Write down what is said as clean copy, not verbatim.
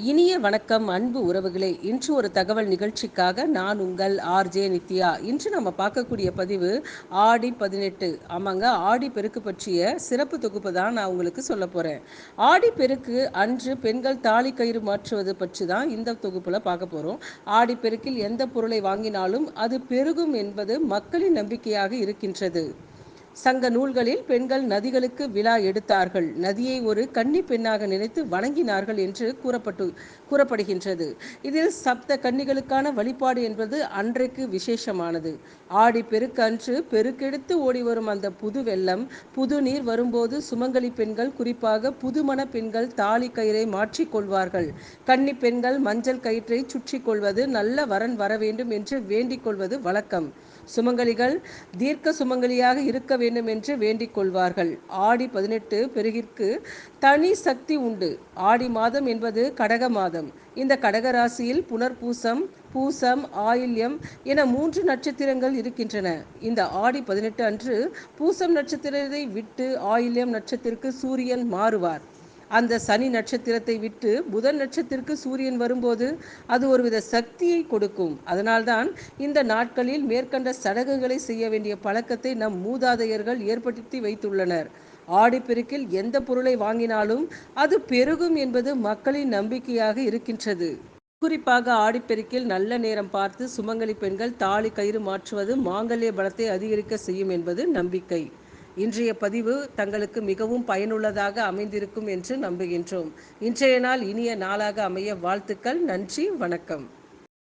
இனிய வணக்கம் அன்பு உறவுகளே. இன்று ஒரு தகவல் நிகழ்ச்சிக்காக நான் உங்கள் ஆர்ஜே நித்யா. இன்று நம்ம பார்க்கக்கூடிய பதிவு ஆடி 18. ஆமாங்க, ஆடி பெருக்கு பற்றிய சிறப்பு தொகுப்பு தான் நான் உங்களுக்கு சொல்ல போகிறேன். ஆடி பெருக்கு அன்று பெண்கள் தாலி கயிறு மாற்றுவது பற்றி தான் இந்த தொகுப்பில் பார்க்க போகிறோம். ஆடி பெருக்கில் எந்த பொருளை வாங்கினாலும் அது பெருகும் என்பது மக்களின் நம்பிக்கையாக இருக்கின்றது. சங்க நூல்களில் பெண்கள் நதிகளுக்கு விழா எடுத்தார்கள், நதியை ஒரு கன்னி பெண்ணாக நினைத்து வணங்கினார்கள் என்று கூறப்படுகின்றது. இதில் சப்த கன்னிகளுக்கான வழிபாடு என்பது அன்றைக்கு விசேஷமானது. ஆடி பெருக்கு அன்று பெருக்கெடுத்து ஓடி வரும் அந்த புது வெள்ளம், புது நீர் வரும்போது சுமங்கலி பெண்கள், குறிப்பாக புதுமண பெண்கள் தாலி கயிறை மாற்றிக்கொள்வார்கள். கன்னி பெண்கள் மஞ்சள் கயிற்றை சுற்றி கொள்வது, நல்ல வரன் வர வேண்டும் என்று வேண்டிக் கொள்வது வழக்கம். சுமங்கலிகள் தீர்க்க சுமங்கலியாக இருக்க வேண்டும் என்று வேண்டிக் கொள்வார்கள். ஆடி 18 பெருகிற்கு தனி சக்தி உண்டு. ஆடி மாதம் என்பது கடக மாதம். இந்த கடக ராசியில் புனர்பூசம், பூசம், ஆயில்யம் என 3 நட்சத்திரங்கள் இருக்கின்றன. இந்த ஆடி 18 அன்று பூசம் நட்சத்திரத்தை விட்டு ஆயில்யம் நட்சத்திரத்திற்கு சூரியன் மாறுவார். அந்த சனி நட்சத்திரத்தை விட்டு புதன் நட்சத்திரத்திற்கு சூரியன் வரும்போது அது ஒருவித சக்தியை கொடுக்கும். அதனால்தான் இந்த நாட்களில் மேற்கண்ட சடங்குகளை செய்ய வேண்டிய பழக்கத்தை நம் மூதாதையர்கள் ஏற்படுத்தி வைத்துள்ளனர். ஆடிப்பெருக்கில் எந்த பொருளை வாங்கினாலும் அது பெருகும் என்பது மக்களின் நம்பிக்கையாக இருக்கின்றது. குறிப்பாக ஆடிப்பெருக்கில் நல்ல நேரம் பார்த்து சுமங்கலி பெண்கள் தாலி கயிறு மாற்றுவது மாங்கல்ய பலத்தை அதிகரிக்க செய்யும் என்பது நம்பிக்கை. இன்றைய பதிவு தங்களுக்கு மிகவும் பயனுள்ளதாக அமைந்திருக்கும் என்று நம்புகின்றோம். இன்றைய நாள் இனிய நாளாக அமைய வாழ்த்துக்கள். நன்றி, வணக்கம்.